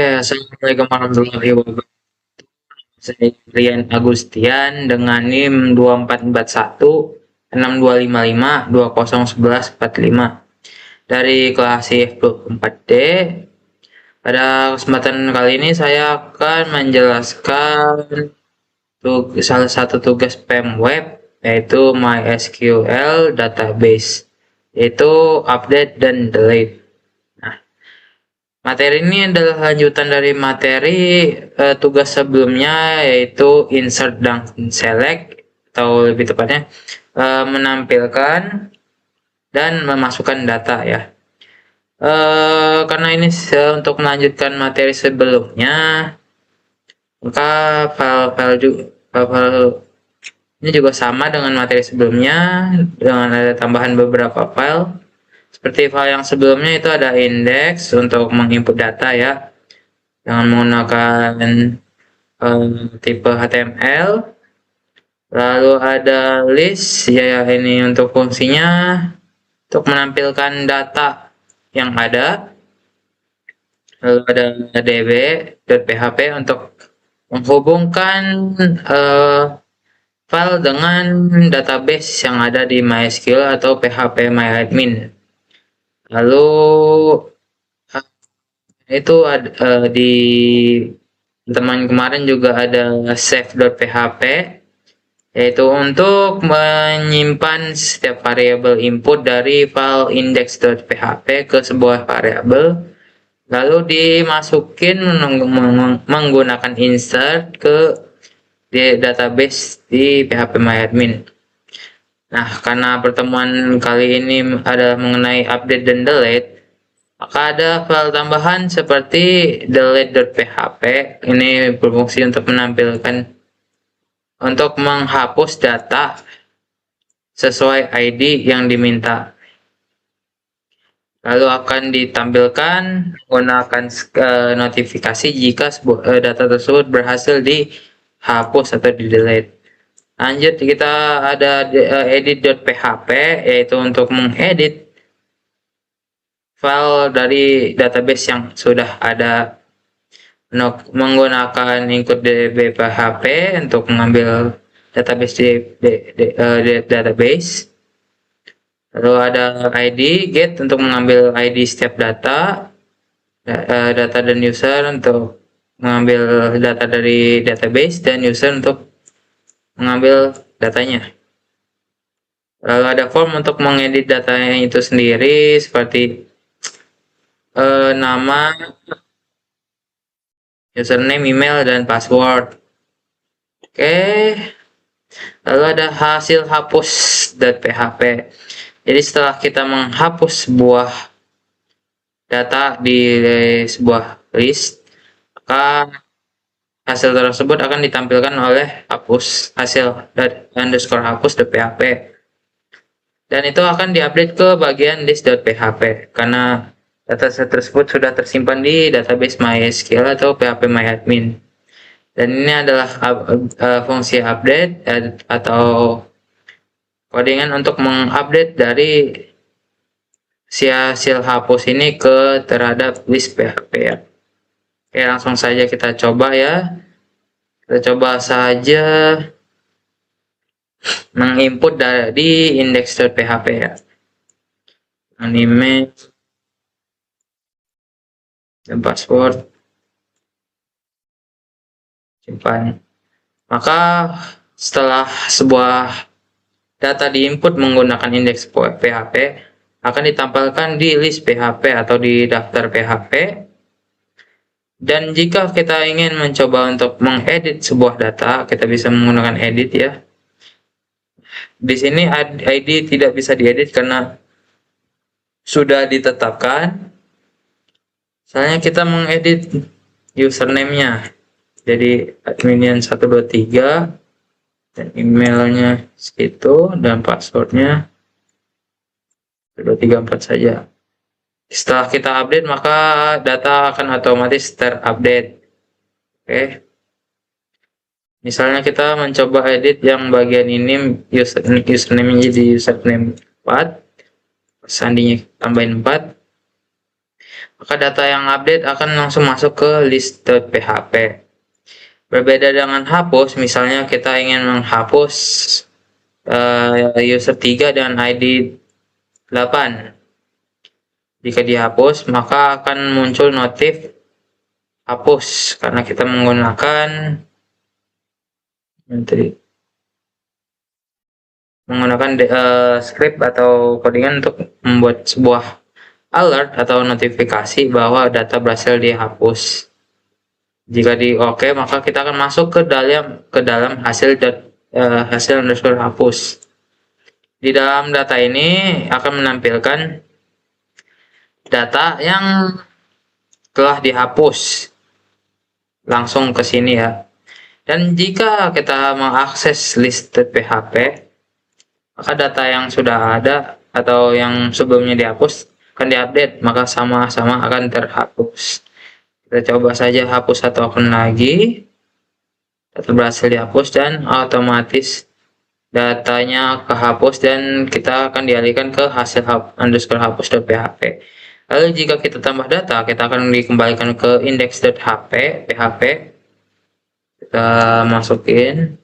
Assalamualaikum warahmatullahi wabarakatuh. Saya Rian Agustian dengan NIM 2441 6255 201145 dari kelas IF24D. Pada kesempatan kali ini saya akan menjelaskan salah satu tugas PEM-web, yaitu MySQL database, yaitu update dan delete. Materi ini adalah lanjutan dari materi tugas sebelumnya, yaitu insert dan select, atau lebih tepatnya menampilkan dan memasukkan data ya. Karena ini untuk melanjutkan materi sebelumnya, maka file ini juga sama dengan materi sebelumnya, dengan ada tambahan beberapa file. Seperti file yang sebelumnya itu ada index untuk menginput data ya, dengan menggunakan tipe HTML. Lalu ada list ya, ini untuk fungsinya untuk menampilkan data yang ada. Lalu ada db.php untuk menghubungkan file dengan database yang ada di MySQL atau PHP MyAdmin. Lalu itu ada di teman kemarin juga ada save.php, yaitu untuk menyimpan setiap variabel input dari file index.php ke sebuah variabel, lalu dimasukin menggunakan insert ke database di PHP MyAdmin. Nah, karena pertemuan kali ini ada mengenai update dan delete, maka ada file tambahan seperti delete.php. Ini berfungsi untuk menghapus data sesuai ID yang diminta. Lalu akan ditampilkan menggunakan notifikasi jika data tersebut berhasil dihapus atau di delete. Lanjut, kita ada edit.php, yaitu untuk mengedit file dari database yang sudah ada, menggunakan include db.php untuk mengambil database database. Lalu ada id get untuk mengambil id setiap data dan user untuk mengambil data dari database, dan user untuk mengambil datanya. Lalu ada form untuk mengedit datanya itu sendiri, seperti nama, username, email, dan password. Oke. Lalu ada hasil hapus.php. Jadi setelah kita menghapus sebuah data di sebuah list, maka hasil tersebut akan ditampilkan oleh hasil underscore hapus.php, dan itu akan diupdate ke bagian list.php karena data tersebut sudah tersimpan di database MySQL atau PHP MyAdmin. Dan ini adalah fungsi update atau codingan untuk mengupdate dari si hasil hapus ini ke terhadap list PHP ya. Oke, langsung saja kita coba ya. Kita coba saja menginput dari index.php ya. Email dan password, simpan. Maka setelah sebuah data diinput menggunakan indeks PHP, akan ditampilkan di list PHP atau di daftar PHP. Dan jika kita ingin mencoba untuk mengedit sebuah data, kita bisa menggunakan edit ya. Di sini ID tidak bisa diedit karena sudah ditetapkan. Misalnya kita mengedit username-nya, jadi adminian123, dan emailnya segitu, dan passwordnya 1234 saja. Setelah kita update, maka data akan otomatis terupdate. Oke. Misalnya kita mencoba edit yang bagian ini, username jadi username 4, sandinya tambahin 4. maka data yang update akan langsung masuk ke list.php. Berbeda dengan hapus, misalnya kita ingin menghapus user 3 dan ID 8. Jika dihapus, maka akan muncul notif hapus karena kita menggunakan script atau codingan untuk membuat sebuah alert atau notifikasi bahwa data berhasil dihapus. Jika di oke, maka kita akan masuk ke dalam hasil underscore hapus. Di dalam data ini akan menampilkan data yang telah dihapus. Langsung ke sini ya. Dan jika kita mengakses list.php, maka data yang sudah ada atau yang sebelumnya dihapus akan diupdate, maka sama-sama akan terhapus. Kita coba saja hapus satu akun lagi. Data berhasil dihapus dan otomatis datanya kehapus dan kita akan dialihkan ke hasil underscore hapus.php. Lalu jika kita tambah data, kita akan dikembalikan ke index.php. Kita masukin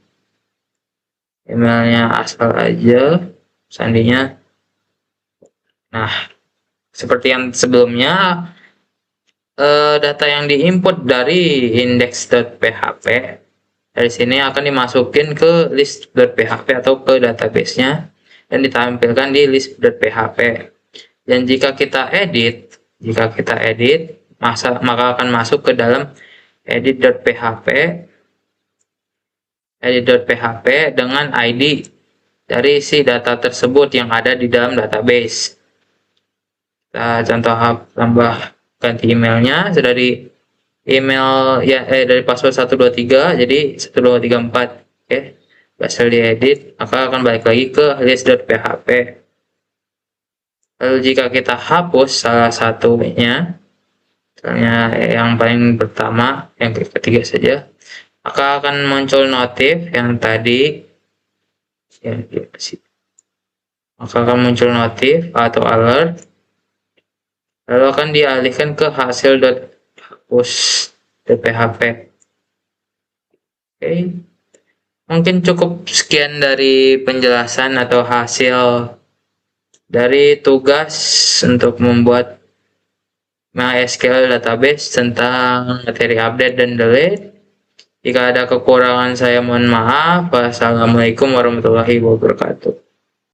emailnya asal aja, sandinya. Nah, seperti yang sebelumnya, data yang diinput dari index.php dari sini akan dimasukin ke list.php atau ke database-nya dan ditampilkan di list.php. Dan jika kita edit, maka akan masuk ke dalam edit.php dengan ID dari si data tersebut yang ada di dalam database. Kita contoh tambah ganti emailnya dari email ya dari password 123 jadi 1234. Oke, berhasil diedit, maka akan balik lagi ke list.php. Lalu jika kita hapus salah satunya, misalnya yang paling pertama, yang ketiga saja, maka akan muncul notif yang tadi ya, maka akan muncul notif atau alert, lalu akan dialihkan ke hasil.hapus.php. Oke, mungkin cukup sekian dari penjelasan atau hasil dari tugas untuk membuat MySQL database tentang materi update dan delete. Jika ada kekurangan saya mohon maaf. Wassalamualaikum warahmatullahi wabarakatuh.